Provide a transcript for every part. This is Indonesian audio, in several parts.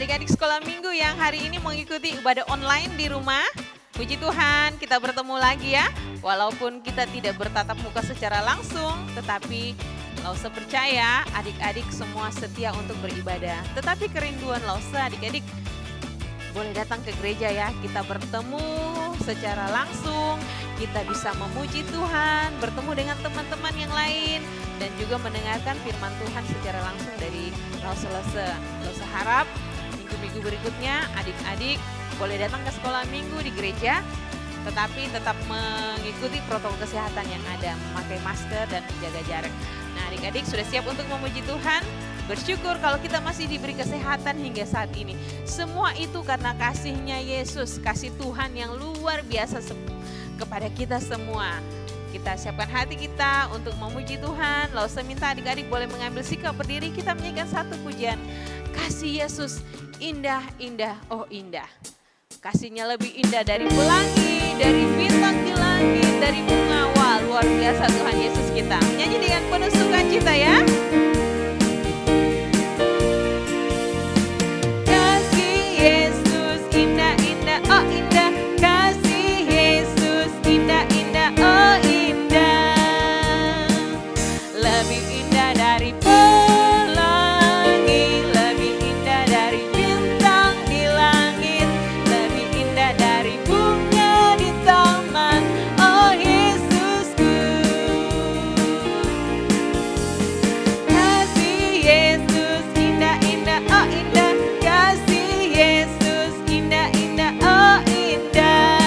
adik-adik sekolah minggu yang hari ini mengikuti ibadah online di rumah. Puji Tuhan, kita bertemu lagi ya. Walaupun kita tidak bertatap muka secara langsung, tetapi Lause percaya adik-adik semua setia untuk beribadah. Tetapi kerinduan Lause adik-adik boleh datang ke gereja ya. Kita bertemu secara langsung, kita bisa memuji Tuhan, bertemu dengan teman-teman yang lain, dan juga mendengarkan firman Tuhan secara langsung dari Lause. Lause harap minggu-minggu berikutnya adik-adik boleh datang ke sekolah minggu di gereja, tetapi tetap mengikuti protokol kesehatan yang ada, memakai masker dan menjaga jarak. Nah, adik-adik sudah siap untuk memuji Tuhan? Bersyukur kalau kita masih diberi kesehatan hingga saat ini. Semua itu karena kasih-Nya Yesus, kasih Tuhan yang luar biasa kepada kita semua. Kita siapkan hati kita untuk memuji Tuhan. Lalu saya minta adik-adik boleh mengambil sikap berdiri, kita menyanyikan satu pujian. Kasih Yesus indah, indah, oh indah. Kasih-Nya lebih indah dari pelangi, dari bintang di langit, dari bunga. Wah, luar biasa Tuhan Yesus kita. Menyanyi dengan penuh sukacita ya. Kasih Yesus indah, indah, oh indah. Kasih Yesus indah, indah, oh indah. Lebih indah dari pelangi, lebih indah dari bintang di langit, lebih indah dari bunga di taman. Oh Yesusku, kasih Yesus indah, indah, oh indah. Kasih Yesus indah, indah, oh indah.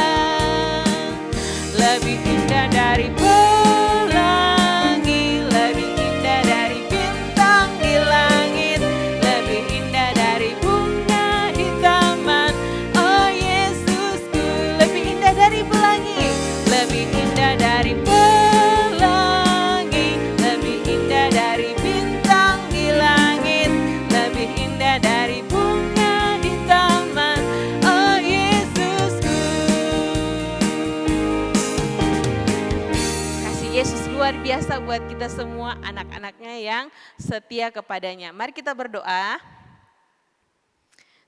Lebih indah dari pelangi, lebih indah dari bintang di langit, lebih indah dari bunga di taman. Oh Yesusku, lebih indah dari pelangi, lebih indah dari pelangi, lebih indah dari bintang di langit, lebih indah dari bunga di taman. Oh Yesusku. Kasih Yesus luar biasa buat kita semua anak-anaknya yang setia kepadanya. Mari kita berdoa.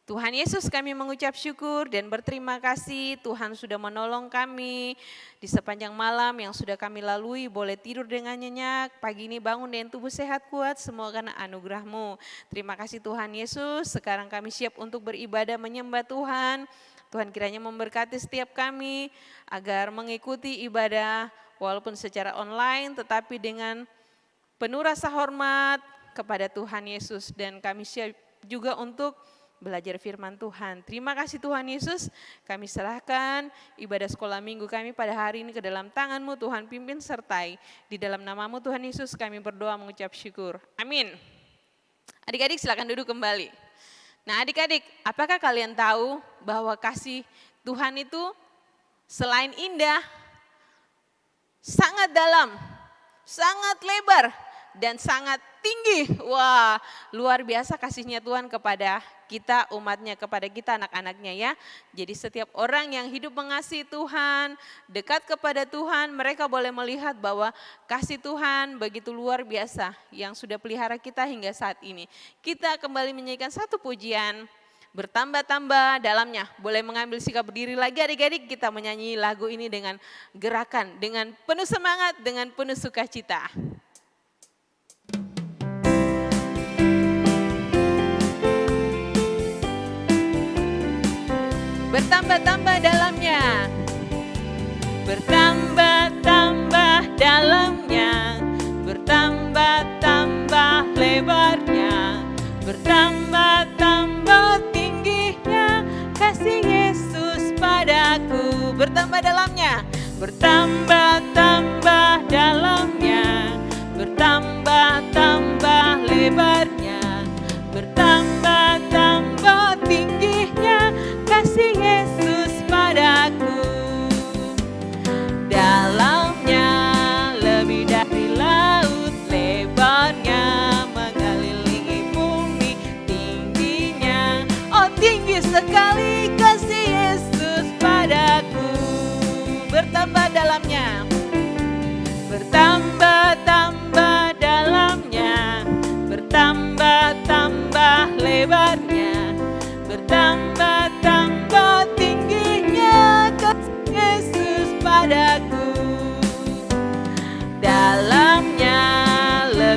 Tuhan Yesus, kami mengucap syukur dan berterima kasih Tuhan sudah menolong kami di sepanjang malam yang sudah kami lalui, boleh tidur dengan nyenyak, pagi ini bangun dengan tubuh sehat kuat, semua karena anugerah-Mu. Terima kasih Tuhan Yesus, sekarang kami siap untuk beribadah menyembah Tuhan. Tuhan kiranya memberkati setiap kami agar mengikuti ibadah walaupun secara online tetapi dengan penuh rasa hormat kepada Tuhan Yesus, dan kami siap juga untuk belajar firman Tuhan. Terima kasih Tuhan Yesus, kami serahkan ibadah sekolah minggu kami pada hari ini ke dalam tangan-Mu. Tuhan pimpin sertai, di dalam nama-Mu Tuhan Yesus kami berdoa mengucap syukur. Amin. Adik-adik silakan duduk kembali. Nah adik-adik, apakah kalian tahu bahwa kasih Tuhan itu selain indah, sangat dalam, sangat lebar, dan sangat tinggi. Wah, luar biasa kasih-Nya Tuhan kepada kita umatnya, kepada kita anak-anaknya ya. Jadi setiap orang yang hidup mengasihi Tuhan, dekat kepada Tuhan, mereka boleh melihat bahwa kasih Tuhan begitu luar biasa yang sudah pelihara kita hingga saat ini. Kita kembali menyanyikan satu pujian, bertambah-tambah dalamnya. Boleh mengambil sikap berdiri lagi adik-adik, kita menyanyi lagu ini dengan gerakan, dengan penuh semangat, dengan penuh sukacita. Bertambah-tambah dalamnya, bertambah-tambah dalamnya, bertambah-tambah lebarnya, bertambah-tambah tingginya, kasih Yesus padaku. Bertambah dalamnya, bertambah-tambah dalamnya, bertambah-tambah lebarnya, bertambah-tambah tingginya, kasih Yesus padaku. Dalamnya lebih dari laut, lebarnya mengelilingi bumi, tingginya, oh tinggi sekali kasih Yesus padaku. Bertambah dalamnya, bertambah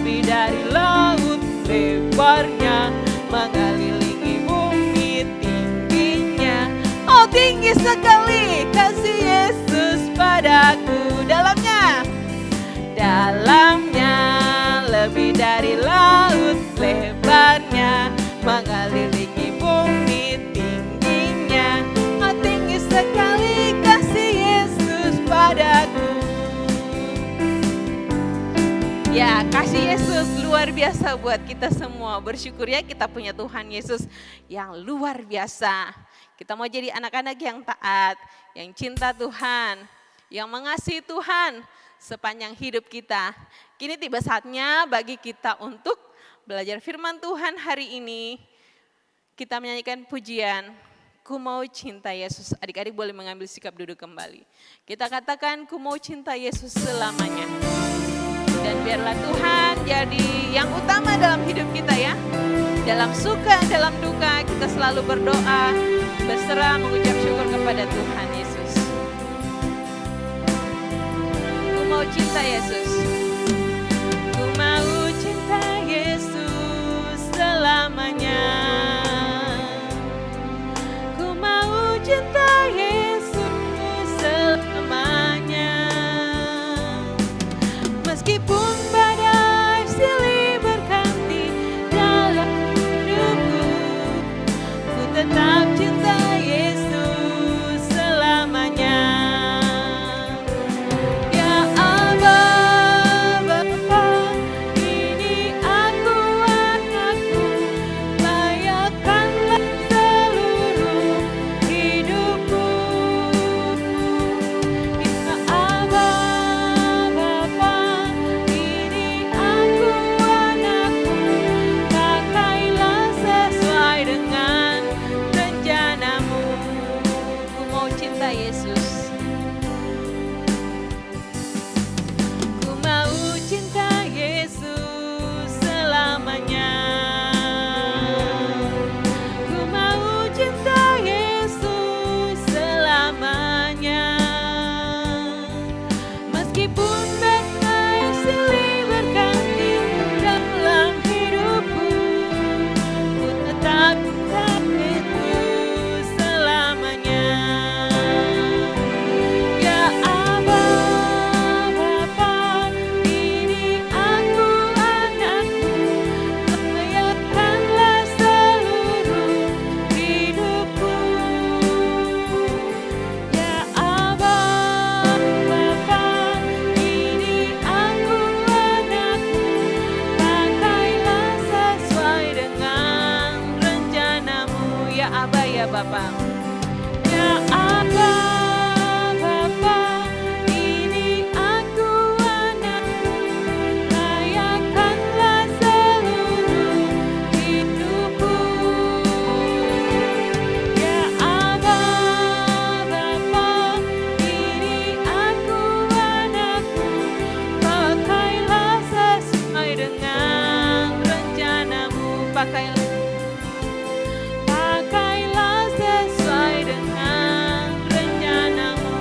lebih dari laut lebarnya, mengelilingi bumi tingginya. Oh, tinggi sekali kasih Yesus padaku. Dalamnya lebih dari laut lebarnya, mengelilingi bumi tingginya. Oh, tinggi sekali kasih Yesus padaku. Ya, kasih Yesus luar biasa buat kita semua. Bersyukur ya kita punya Tuhan Yesus yang luar biasa. Kita mau jadi anak-anak yang taat, yang cinta Tuhan, yang mengasihi Tuhan sepanjang hidup kita. Kini tiba saatnya bagi kita untuk belajar firman Tuhan hari ini. Kita menyanyikan pujian, Ku Mau Cinta Yesus. Adik-adik boleh mengambil sikap duduk kembali. Kita katakan, Ku mau cinta Yesus selamanya. Dan biarlah Tuhan jadi yang utama dalam hidup kita ya. Dalam suka, dalam duka, kita selalu berdoa, berserah mengucap syukur kepada Tuhan Yesus. Ku mau cinta Yesus. Ku mau cinta Yesus selamanya. Ku mau cinta Yesus selamanya. Meskipun badai silih berganti dalam hidupku, ku tetap cinta Yesus selamanya. Ya Aba, Bapa, ini aku anakku, layakkanlah seluruh hidupku. Ya Aba, Bapa, ini aku anakku, pakailah sesuai dengan rencanamu. Ku mau cinta Yesus. Ku mau cinta Yesus selamanya. Ku mau cinta Yesus selamanya. Meskipun badai silih berganti dalam hidupku, ku tetap cinta Yesus selamanya. Ya Aba, Bapa, ini aku anakku, layakkanlah seluruh hidupku. Ya Aba, Bapa, ini aku anakku, pakailah sesuai dengan rencanamu. Ya Aba, ya Bapa. Ya Aba, Bapa, ini aku anakku, layakkanlah seluruh hidupku. Ya Aba, Bapa, ini aku anakku, pakailah sesuai dengan rencanamu. Pakailah sesuai dengan rencanamu.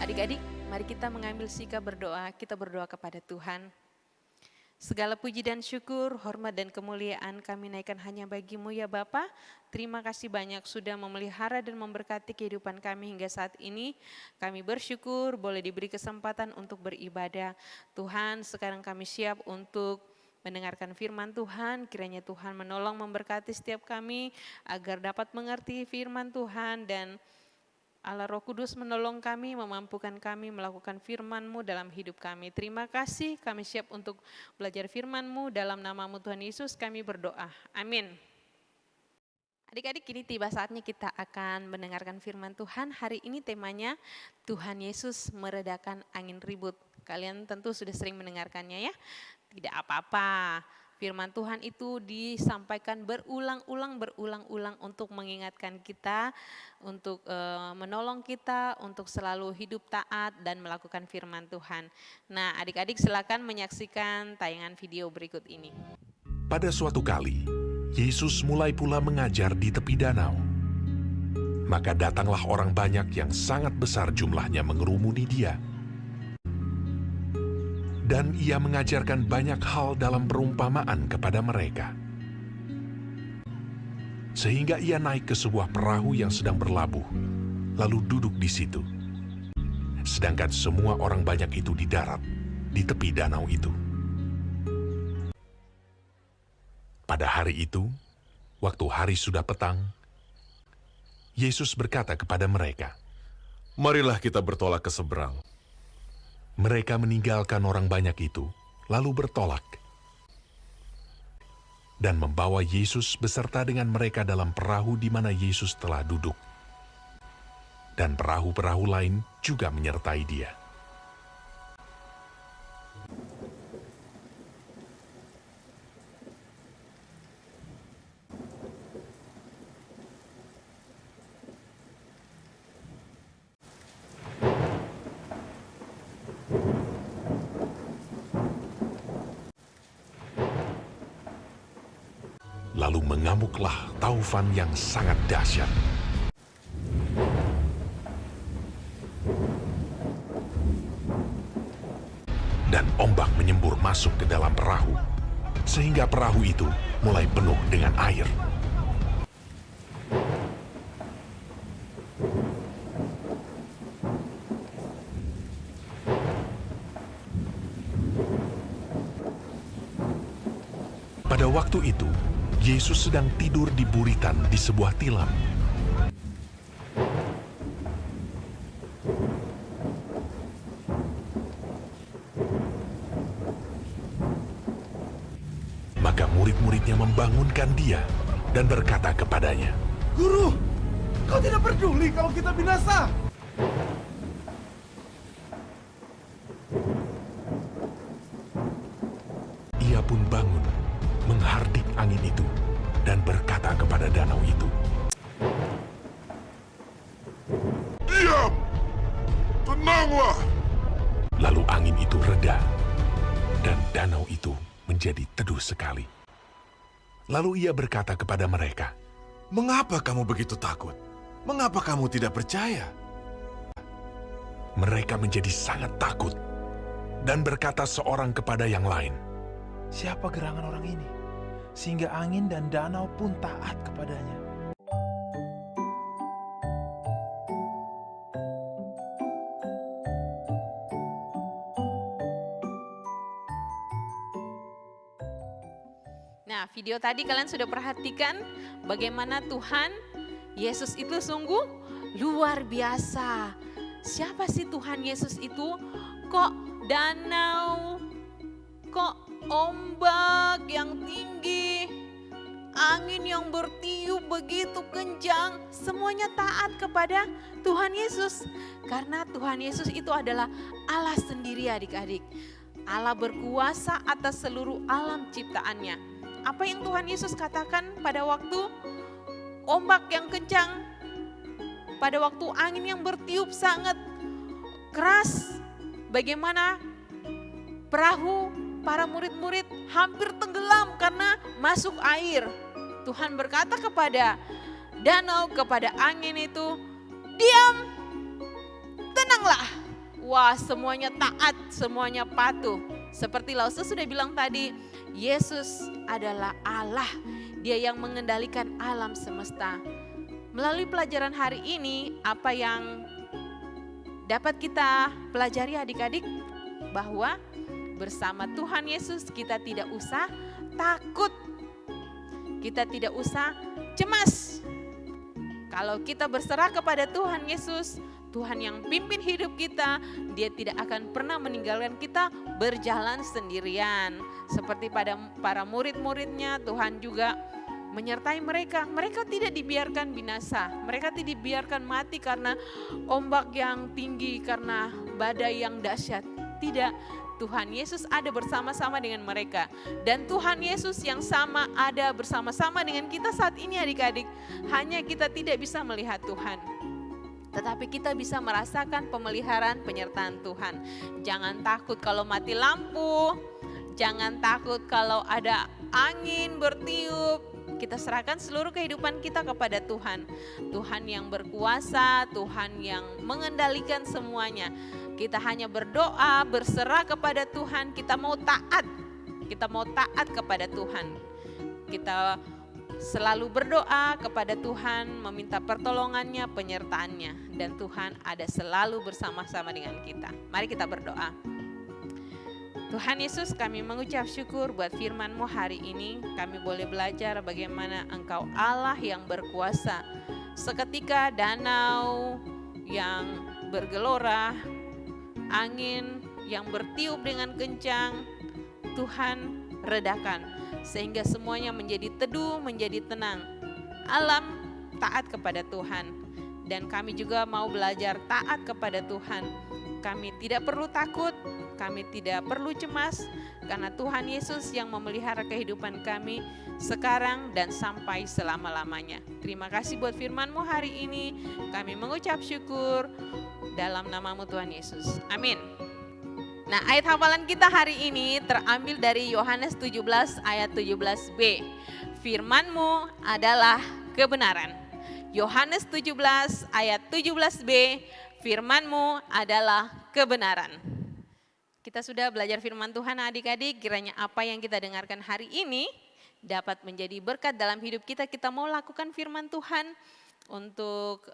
Adik-adik, mari kita mengambil sikap berdoa. Kita berdoa kepada Tuhan. Segala puji dan syukur, hormat dan kemuliaan kami naikkan hanya bagimu ya Bapa. Terima kasih banyak sudah memelihara dan memberkati kehidupan kami hingga saat ini. Kami bersyukur boleh diberi kesempatan untuk beribadah. Tuhan, sekarang kami siap untuk mendengarkan firman Tuhan. Kiranya Tuhan menolong memberkati setiap kami agar dapat mengerti firman Tuhan, dan Allah Roh Kudus menolong kami, memampukan kami melakukan firman-Mu dalam hidup kami. Terima kasih, kami siap untuk belajar firman-Mu. Dalam nama-Mu Tuhan Yesus kami berdoa. Amin. Adik-adik, kini tiba saatnya kita akan mendengarkan firman Tuhan. Hari ini temanya Tuhan Yesus meredakan angin ribut. Kalian tentu sudah sering mendengarkannya ya. Tidak apa-apa. Firman Tuhan itu disampaikan berulang-ulang untuk mengingatkan kita, untuk menolong kita, untuk selalu hidup taat dan melakukan firman Tuhan. Nah, adik-adik silakan menyaksikan tayangan video berikut ini. Pada suatu kali, Yesus mulai pula mengajar di tepi danau. Maka datanglah orang banyak yang sangat besar jumlahnya mengerumuni Dia. Dan ia mengajarkan banyak hal dalam perumpamaan kepada mereka. Sehingga ia naik ke sebuah perahu yang sedang berlabuh, lalu duduk di situ. Sedangkan semua orang banyak itu di darat, di tepi danau itu. Pada hari itu, waktu hari sudah petang, Yesus berkata kepada mereka, "Marilah kita bertolak ke seberang." Mereka meninggalkan orang banyak itu, lalu bertolak. Dan membawa Yesus beserta dengan mereka dalam perahu di mana Yesus telah duduk. Dan perahu-perahu lain juga menyertai dia. Lalu mengamuklah taufan yang sangat dahsyat. Dan ombak menyembur masuk ke dalam perahu, sehingga perahu itu mulai penuh dengan air. Pada waktu itu, Yesus sedang tidur di buritan di sebuah tilam. Maka murid-muridnya membangunkan dia dan berkata kepadanya, Guru, kau tidak peduli kalau kita binasa. Ia pun bangun, menghardik angin itu, dan berkata kepada danau itu, "Diam! Tenanglah!" Lalu angin itu reda, dan danau itu menjadi teduh sekali. Lalu ia berkata kepada mereka, "Mengapa kamu begitu takut? Mengapa kamu tidak percaya?" Mereka menjadi sangat takut, dan berkata seorang kepada yang lain, Siapa gerangan orang ini? Sehingga angin dan danau pun taat kepadanya. Nah, video tadi kalian sudah perhatikan bagaimana Tuhan Yesus itu sungguh luar biasa. Siapa sih Tuhan Yesus itu? Kok danau, kok ombak yang tinggi, angin yang bertiup begitu kencang, semuanya taat kepada Tuhan Yesus. Karena Tuhan Yesus itu adalah Allah sendiri adik-adik. Allah berkuasa atas seluruh alam ciptaannya. Apa yang Tuhan Yesus katakan pada waktu ombak yang kencang, pada waktu angin yang bertiup sangat keras, bagaimana perahu para murid-murid hampir tenggelam karena masuk air. Tuhan berkata kepada danau, kepada angin itu, "Diam, tenanglah." Wah, semuanya taat, semuanya patuh. Seperti Lause sudah bilang tadi, Yesus adalah Allah. Dia yang mengendalikan alam semesta. Melalui pelajaran hari ini, apa yang dapat kita pelajari adik-adik? Bahwa bersama Tuhan Yesus kita tidak usah takut. Kita tidak usah cemas. Kalau kita berserah kepada Tuhan Yesus, Tuhan yang pimpin hidup kita, Dia tidak akan pernah meninggalkan kita berjalan sendirian. Seperti pada para murid-muridnya, Tuhan juga menyertai mereka. Mereka tidak dibiarkan binasa, mereka tidak dibiarkan mati karena ombak yang tinggi, karena badai yang dahsyat. Tidak, Tuhan Yesus ada bersama-sama dengan mereka. Dan Tuhan Yesus yang sama ada bersama-sama dengan kita saat ini adik-adik. Hanya kita tidak bisa melihat Tuhan, tetapi kita bisa merasakan pemeliharaan penyertaan Tuhan. Jangan takut kalau mati lampu, jangan takut kalau ada angin bertiup. Kita serahkan seluruh kehidupan kita kepada Tuhan. Tuhan yang berkuasa, Tuhan yang mengendalikan semuanya. Kita hanya berdoa, berserah kepada Tuhan, kita mau taat. Kita mau taat kepada Tuhan. Kita selalu berdoa kepada Tuhan, meminta pertolongannya, penyertaannya. Dan Tuhan ada selalu bersama-sama dengan kita. Mari kita berdoa. Tuhan Yesus, kami mengucap syukur buat firman-Mu hari ini. Kami boleh belajar bagaimana Engkau Allah yang berkuasa. Seketika danau yang bergelora, angin yang bertiup dengan kencang, Tuhan redakan. Sehingga semuanya menjadi teduh, menjadi tenang. Alam taat kepada Tuhan. Dan kami juga mau belajar taat kepada Tuhan. Kami tidak perlu takut, kami tidak perlu cemas, karena Tuhan Yesus yang memelihara kehidupan kami sekarang dan sampai selama-lamanya. Terima kasih buat firman-Mu hari ini. Kami mengucap syukur dalam nama-Mu Tuhan Yesus. Amin. Nah, ayat hafalan kita hari ini terambil dari Yohanes 17 ayat 17b. Firman-Mu adalah kebenaran. Yohanes 17 ayat 17b. Firman-Mu adalah kebenaran. Kita sudah belajar firman Tuhan adik-adik, kiranya apa yang kita dengarkan hari ini dapat menjadi berkat dalam hidup kita. Kita mau lakukan firman Tuhan untuk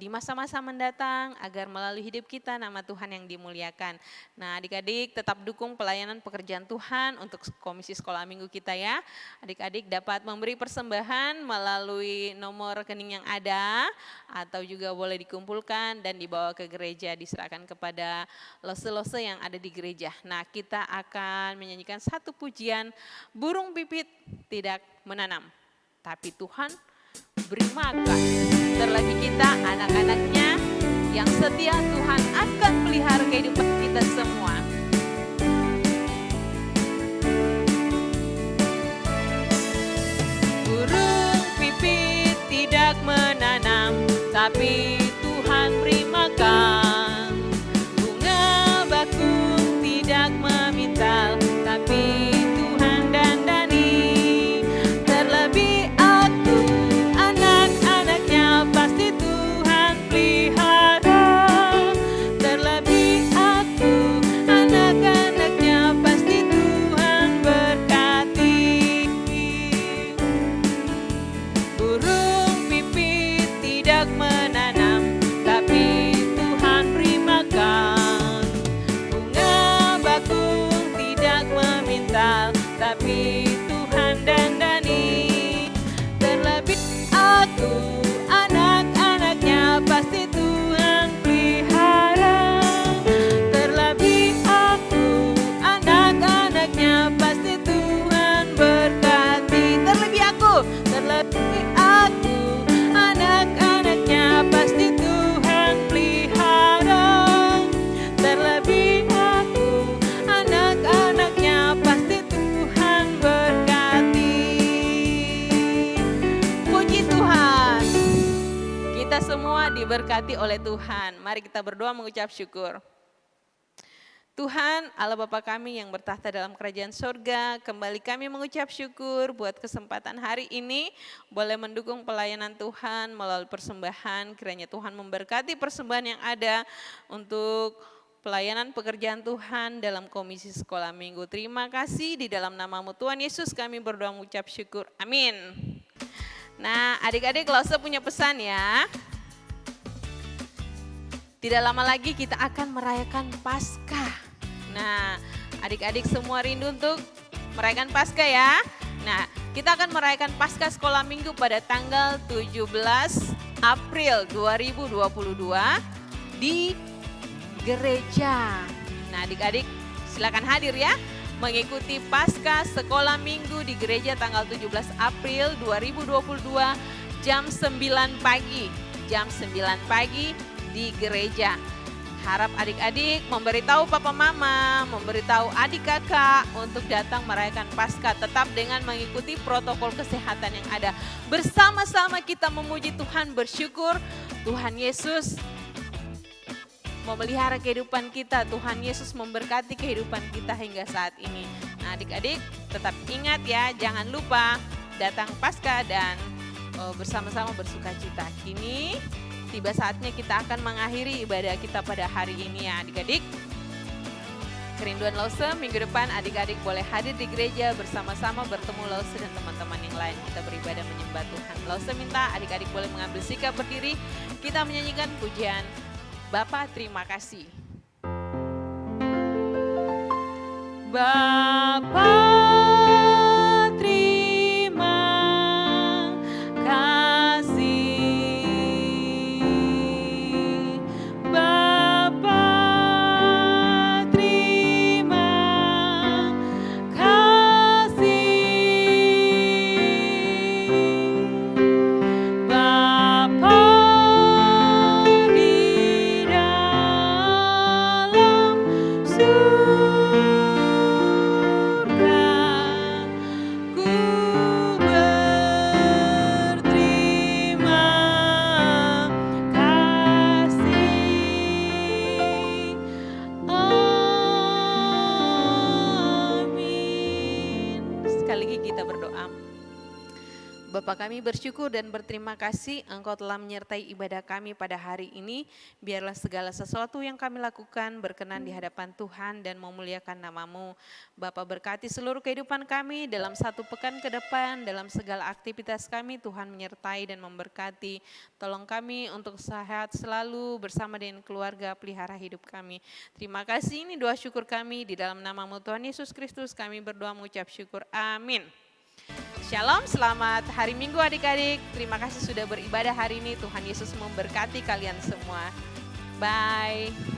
di masa-masa mendatang agar melalui hidup kita nama Tuhan yang dimuliakan. Nah adik-adik tetap dukung pelayanan pekerjaan Tuhan untuk komisi sekolah minggu kita ya. Adik-adik dapat memberi persembahan melalui nomor rekening yang ada atau juga boleh dikumpulkan dan dibawa ke gereja, diserahkan kepada lose-lose yang ada di gereja. Nah kita akan menyanyikan satu pujian, burung pipit tidak menanam, tapi Tuhan beri makan. Terlebih kita anak-anaknya yang setia, Tuhan akan pelihara kehidupan kita semua. Burung pipit tidak menanam, tapi Tuhan beri makan. Bunga bakung tidak memintal, tapi Tuhan dandani. Terlebih aku, anak-anaknya pasti Tuhan pelihara. Terlebih aku, anak-anaknya pasti Tuhan berkati. Burung pipit tidak menanam, tapi Tuhan beri makan. Bunga bakung tidak memintal, tapi Tuhan dandani. Terlebih aku, anak-anaknya pasti Tuhan pelihara. Terlebih aku, anak-anaknya pasti Tuhan berkati. Terlebih aku, anak-anaknya pasti Tuhan pelihara. Terlebih aku, anak-anaknya pasti Tuhan berkati. Puji Tuhan, kita semua diberkati oleh Tuhan. Mari kita berdoa mengucap syukur. Tuhan Allah Bapa kami yang bertahta dalam kerajaan sorga, kembali kami mengucap syukur buat kesempatan hari ini boleh mendukung pelayanan Tuhan melalui persembahan. Kiranya Tuhan memberkati persembahan yang ada untuk pelayanan pekerjaan Tuhan dalam komisi sekolah minggu. Terima kasih, di dalam nama-Mu Tuhan Yesus kami berdoa mengucap syukur. Amin. Nah adik-adik Lause punya pesan ya. Tidak lama lagi kita akan merayakan Paskah. Nah, adik-adik semua rindu untuk merayakan Paskah ya. Nah, kita akan merayakan Paskah sekolah minggu pada tanggal 17 April 2022 di gereja. Nah, adik-adik silakan hadir ya, mengikuti Paskah sekolah minggu di gereja tanggal 17 April 2022 jam 9 pagi. Jam 9 pagi di gereja. Harap adik-adik memberitahu papa mama, memberitahu adik kakak untuk datang merayakan Paskah, tetap dengan mengikuti protokol kesehatan yang ada. Bersama-sama kita memuji Tuhan, bersyukur Tuhan Yesus memelihara kehidupan kita, Tuhan Yesus memberkati kehidupan kita hingga saat ini. Nah adik-adik tetap ingat ya, jangan lupa datang Paskah dan bersama-sama bersuka cita. Kini tiba saatnya kita akan mengakhiri ibadah kita pada hari ini ya adik-adik. Kerinduan Lause, minggu depan adik-adik boleh hadir di gereja bersama-sama bertemu Lause dan teman-teman yang lain. Kita beribadah menyembah Tuhan. Lause minta adik-adik boleh mengambil sikap berdiri. Kita menyanyikan pujian Bapa terima kasih. Bapa terima kasih. Bapa terima kasih. Bapa di dalam Bapa kami bersyukur dan berterima kasih Engkau telah menyertai ibadah kami pada hari ini. Biarlah segala sesuatu yang kami lakukan berkenan di hadapan Tuhan dan memuliakan nama-Mu. Bapa berkati seluruh kehidupan kami dalam satu pekan ke depan, dalam segala aktivitas kami Tuhan menyertai dan memberkati. Tolong kami untuk sehat selalu bersama dengan keluarga, pelihara hidup kami. Terima kasih, ini doa syukur kami di dalam nama-Mu Tuhan Yesus Kristus kami berdoa mengucap syukur. Amin. Shalom, selamat hari Minggu adik-adik. Terima kasih sudah beribadah hari ini. Tuhan Yesus memberkati kalian semua. Bye.